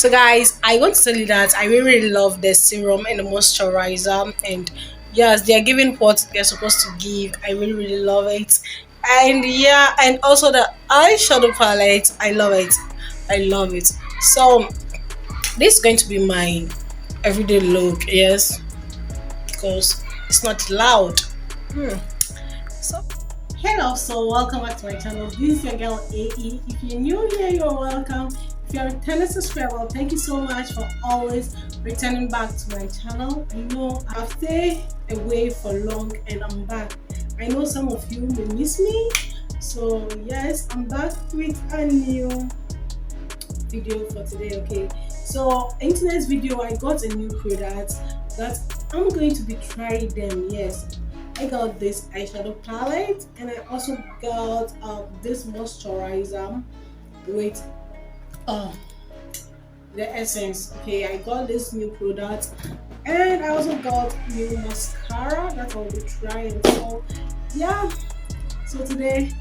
So guys, I want to tell you that I really love the serum and the moisturizer, and yes, they are giving what they're supposed to give. I really love it. And yeah, and also the eyeshadow palette, I love it. I love it. So this is going to be my everyday look, yes, because it's not loud. Hmm. So hello, so welcome back to my channel. This is your girl AE. If you're new here, you're welcome. If you're a returning subscriber, thank you so much for always returning back to my channel. I know I've stayed away for long and I'm back. I know some of you may miss me, so yes, I'm back with a new video for today. Okay, so in today's video I got a new product that I'm going to be trying them. Yes, I got this eyeshadow palette and I also got this moisturizer with uh, the essence. Okay, I got this new product and I also got new mascara that I'll be trying. So yeah, so today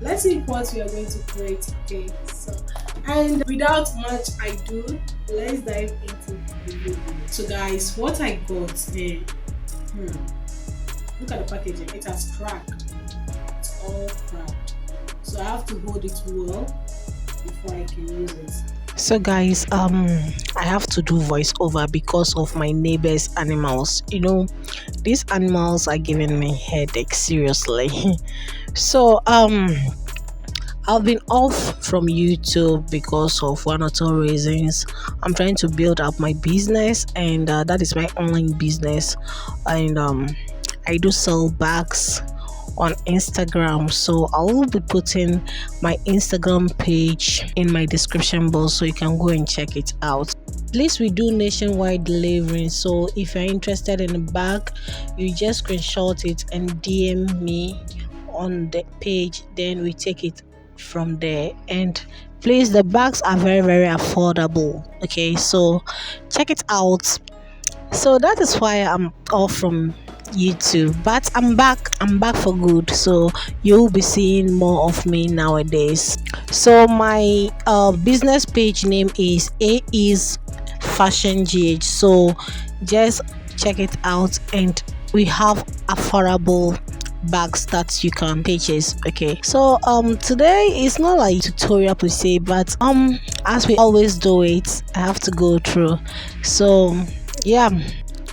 let's see what we are going to create. Okay, so and without much ado, let's dive into the video. So guys, what I got here, look at the packaging. It has cracked. It's all cracked, so I have to hold it well before I can use it. So guys, I have to do voiceover because of my neighbor's animals. You know, these animals are giving me headache, seriously. So I've been off from YouTube because of one or two reasons. I'm trying to build up my business, and that is my online business. And I do sell bags on Instagram, so I will be putting my Instagram page in my description box so you can go and check it out. At least we do nationwide delivering, so if you're interested in a bag, you just screenshot it and DM me on the page, then we take it from there. And please, the bags are very affordable. Okay, so check it out. So that is why I'm off from YouTube, but I'm back for good, so you'll be seeing more of me nowadays. So my business page name is AE's Fashion GH, so just check it out, and we have affordable bags that you can purchase. Okay, so today is not like tutorial per se, but as we always do it, I have to go through. So yeah,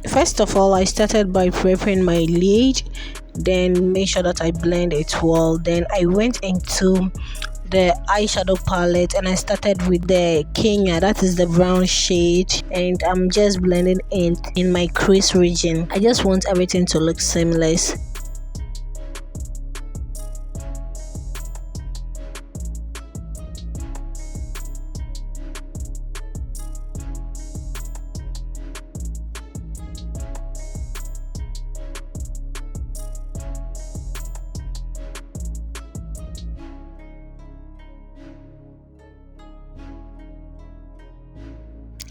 first of all, I started by prepping my lid, then make sure that I blend it well. Then I went into the eyeshadow palette and I started with the Kenya, that is the brown shade, and I'm just blending it in my crease region. I just want everything to look seamless.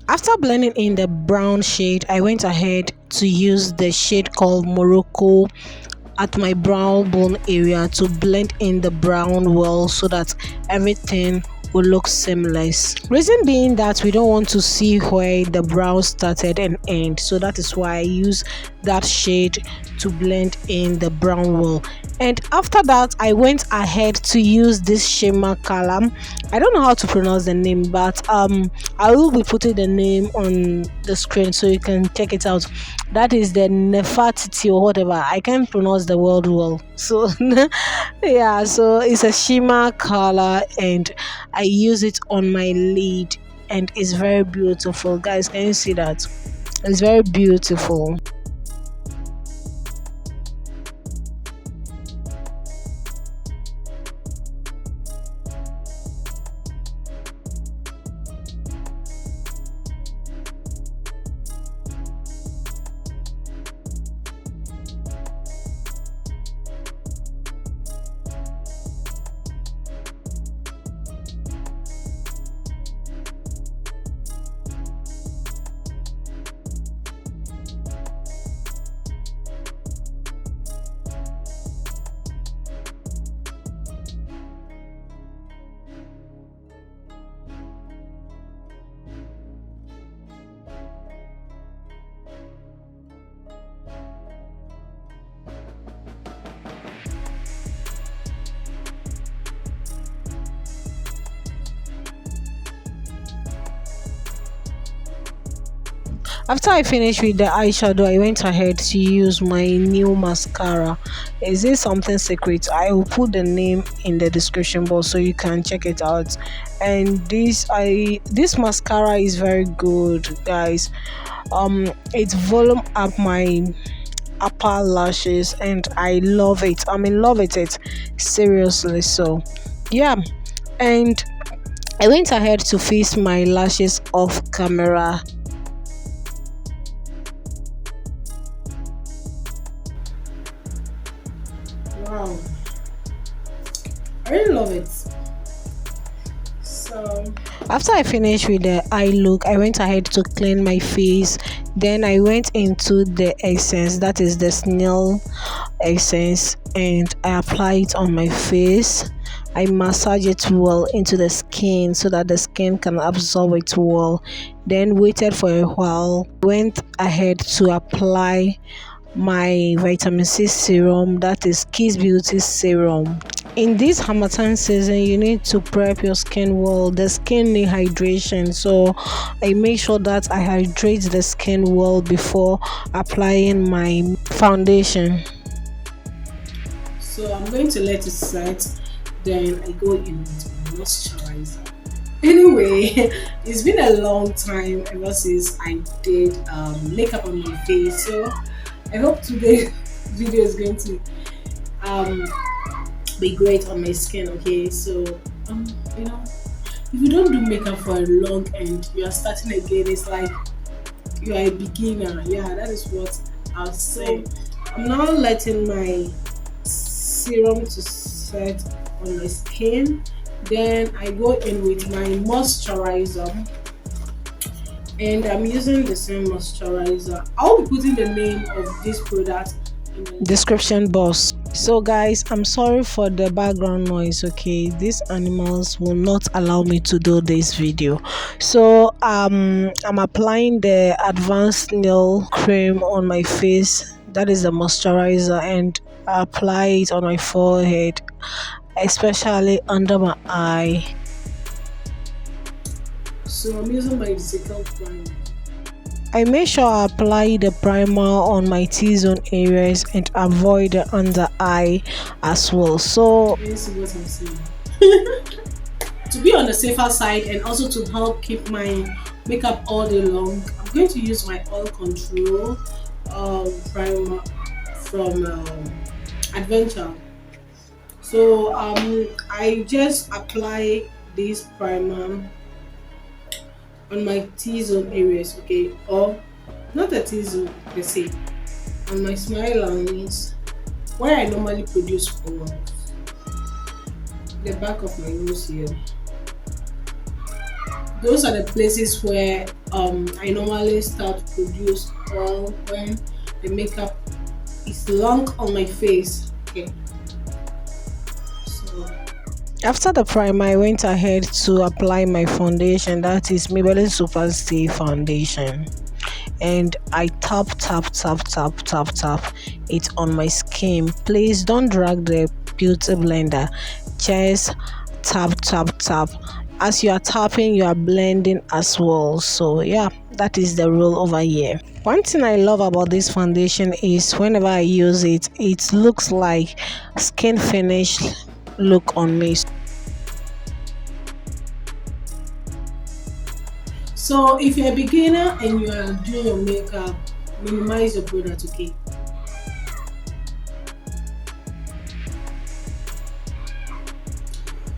After blending in the brown shade, I went ahead to use the shade called Morocco at my brow bone area to blend in the brown well so that everything will look seamless. Reason being that we don't want to see where the brow started and end, so that is why I use that shade to blend in the brown well. And after that, I went ahead to use this shimmer color. I don't know how to pronounce the name, but I will be putting the name on the screen so you can check it out. That is the Nefertiti or whatever. I can't pronounce the word well, so yeah, so it's a shimmer color and I use it on my lid and it's very beautiful. Guys, can you see that? It's very beautiful. After I finished with the eyeshadow, I went ahead to use my new mascara. Is this something secret? I will put the name in the description box so you can check it out. And this mascara is very good, guys. It's volume up my upper lashes and I love it. I'm in love with it, seriously. So yeah, and I went ahead to face my lashes off camera. Wow, I really love it. So after I finished with the eye look, I went ahead to clean my face. Then I went into the essence, that is the snail essence, and I apply it on my face. I massage it well into the skin so that the skin can absorb it well. Then waited for a while. Went ahead to apply my vitamin C serum, that is Kissbeauty serum. In this Harmattan season, you need to prep your skin well. The skin need hydration, so I make sure that I hydrate the skin well before applying my foundation. So I'm going to let it set, then I go in with my moisturizer. Anyway, it's been a long time ever since I did makeup on my face, so I hope today's video is going to be great on my skin. Okay, so you know, if you don't do makeup for a long and you are starting again, it's like you are a beginner. Yeah, that is what I'll say. I'm now letting my serum to set on my skin, then I go in with my moisturizer, and I'm using the same moisturizer. I'll be putting the name of this product in the description box. So guys, I'm sorry for the background noise. Okay, these animals will not allow me to do this video. So I'm applying the advanced nail cream on my face, that is the moisturizer, and I apply it on my forehead, especially under my eye. So I'm using my Zikel primer. I make sure I apply the primer on my T-zone areas and avoid the under eye as well. So you see what I'm saying? To be on the safer side and also to help keep my makeup all day long, I'm going to use my oil control primer from Adventure. So I just apply this primer on my T-zone areas, okay, or not a T-zone per se, on my smile lines where I normally produce pores, the back of my nose here. Those are the places where I normally start to produce oil when the makeup is long on my face. Okay. So after the primer, I went ahead to apply my foundation, that is Maybelline Super Stay foundation, and I tap it on my skin. Please don't drag the beauty blender, just tap. As you are tapping, you are blending as well. So yeah, that is the rule over here. One thing I love about this foundation is whenever I use it, it looks like skin finish look on me. So if you're a beginner and you are doing your makeup, minimize your product, okay?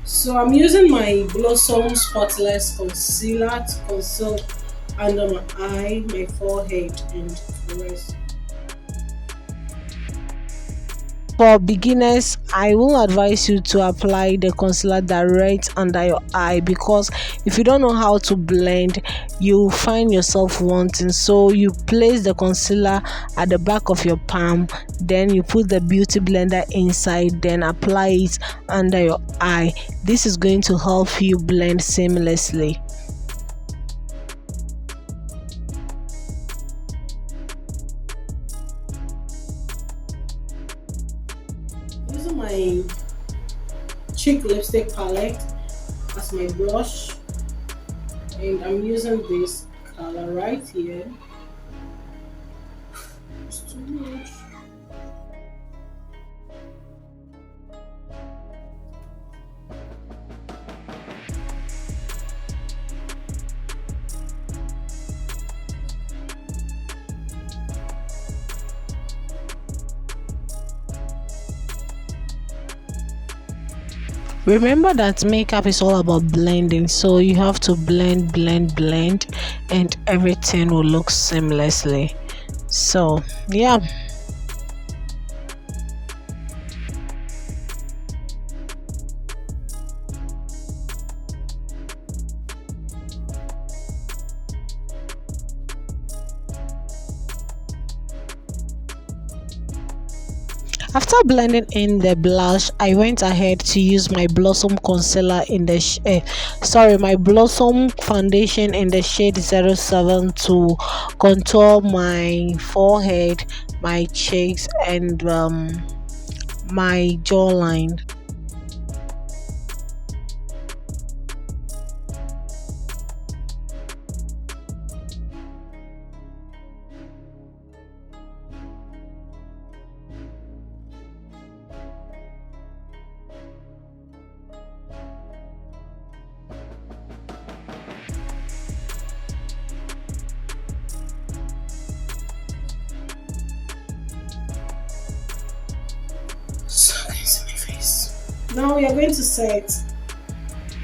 So I'm using my Blossom Spotless Concealer to conceal under my eye, my forehead, and the rest. For beginners, I will advise you to apply the concealer direct under your eye, because if you don't know how to blend, you find yourself wanting. So you place the concealer at the back of your palm, then you put the beauty blender inside, then apply it under your eye. This is going to help you blend seamlessly. Using my cheek lipstick palette as my blush, and I'm using this color right here. It's too much. Remember that makeup is all about blending, so you have to blend, and everything will look seamlessly. So yeah. After blending in the blush, I went ahead to use my Blossom concealer in the my Blossom foundation in the shade 07 to contour my forehead, my cheeks, and my jawline. So can you see my face? Now we are going to set,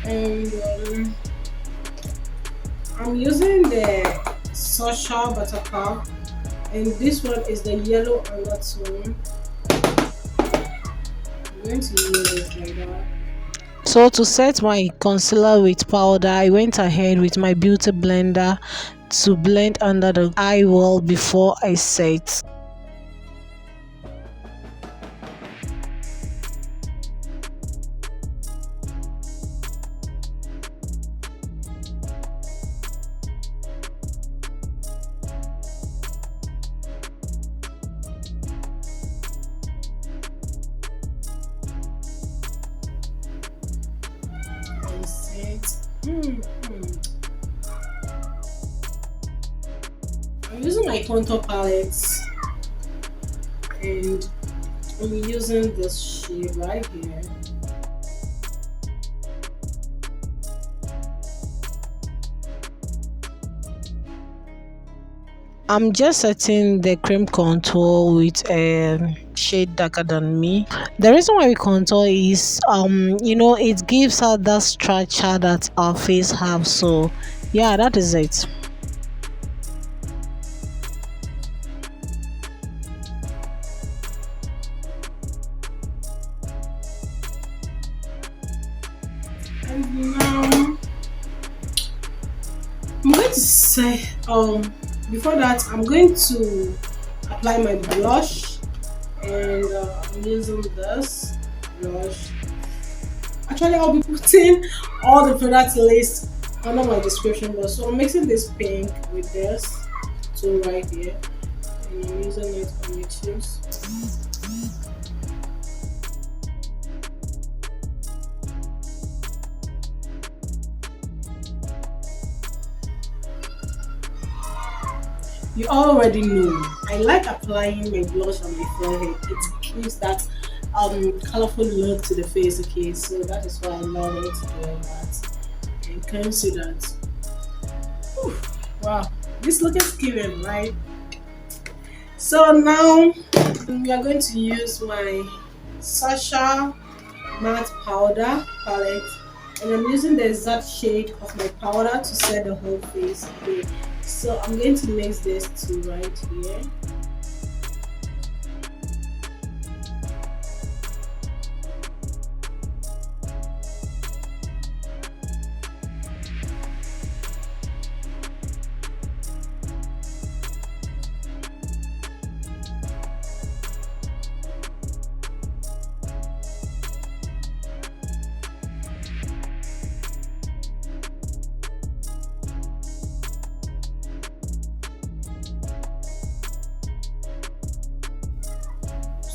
and I'm using the Sacha Buttercup, and this one is the yellow undertone. I'm going to use it like that. So to set my concealer with powder, I went ahead with my beauty blender to blend under the eye wall before I set. I'm using my contour palettes, and I'm using this shade right here. I'm just setting the cream contour with a shade darker than me. The reason why we contour is it gives her that structure that our face have. So yeah, that is it. And now I'm going to say before that, I'm going to apply my blush, and I'm using this blush. Actually, I'll be putting all the product list under my description box. So I'm mixing this pink with this two right here, and I'm using it on my cheeks. You already know I like applying my blush on my forehead. It gives that colorful look to the face. Okay, so that is why I love it doing that. And you can see that. Whew, wow, this look is giving, right? So now we are going to use my Sacha matte powder palette, and I'm using the exact shade of my powder to set the whole face. Okay. So I'm going to mix this two right here.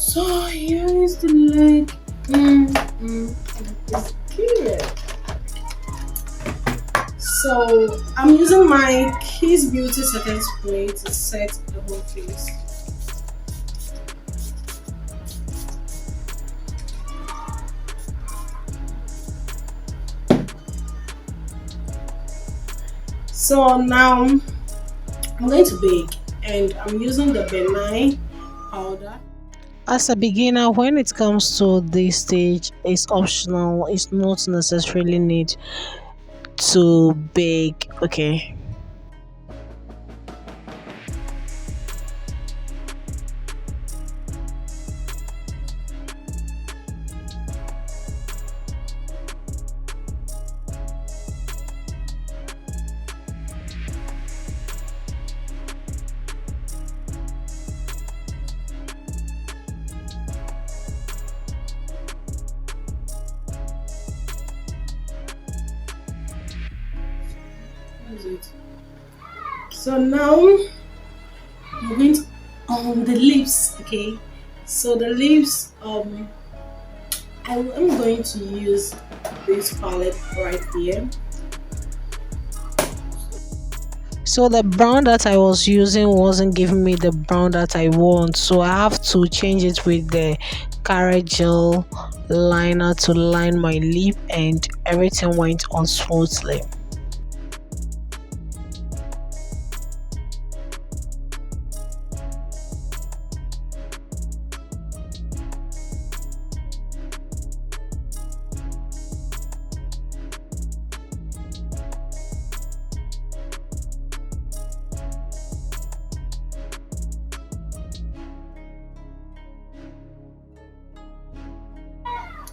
So here is the look. It's cute. So I'm using my Kissbeauty setting spray to set the whole face. So now I'm going to bake, and I'm using the benign powder. As a beginner, when it comes to this stage, it's optional. It's not necessarily need to bake. Okay. What is it? So now I'm going to on the lips. Okay, so the lips, I'm going to use this palette right here. So the brown that I was using wasn't giving me the brown that I want, so I have to change it with the Karite gel liner to line my lip, and everything went on smoothly.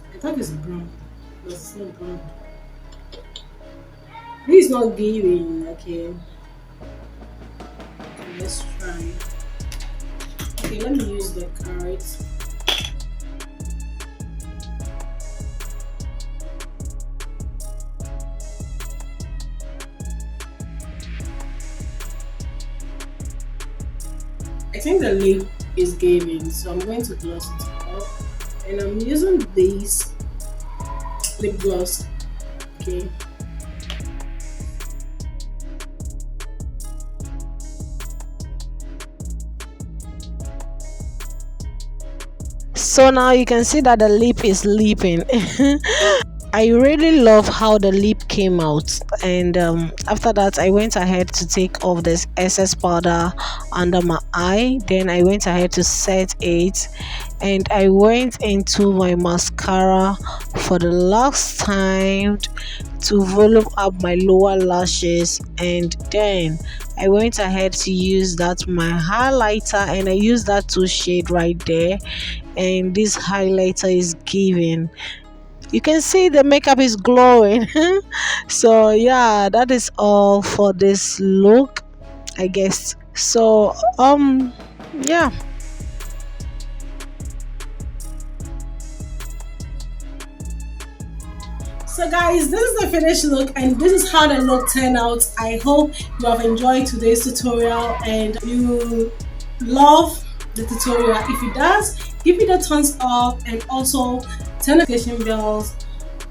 I thought it's brown, but it's not brown. This is not giving. Okay, let's try. Okay, let me use the carrot. I think the lip is giving, so I'm going to gloss it up. And I'm using this lip gloss. Okay. So now you can see that the lip is leaping. I really love how the lip came out, and after that I went ahead to take off this excess powder under my eye. Then I went ahead to set it, and I went into my mascara for the last time to volume up my lower lashes, and then I went ahead to use that my highlighter, and I used that 2 shade right there, and this highlighter is giving. You can see the makeup is glowing. So yeah, that is all for this look, I guess. So yeah. So guys, this is the finished look, and this is how the look turned out. I hope you have enjoyed today's tutorial and you love the tutorial. If it does, give it a thumbs up, and also turn the notification bells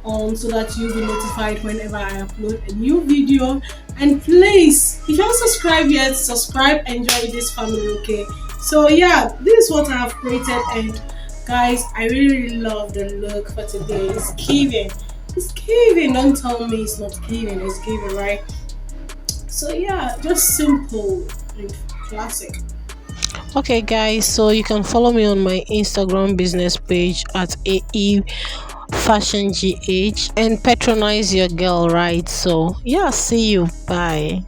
on so that you'll be notified whenever I upload a new video. And please, if you haven't subscribed yet, subscribe and join this family. Okay, so yeah, this is what I have created, and guys, I really love the look for today. It's giving. It's giving. Don't tell me it's not giving. It's giving, right? So yeah, just simple and classic. Okay guys, so you can follow me on my Instagram business page at AE Fashion GH and patronize your girl, right? So yeah, see you. Bye.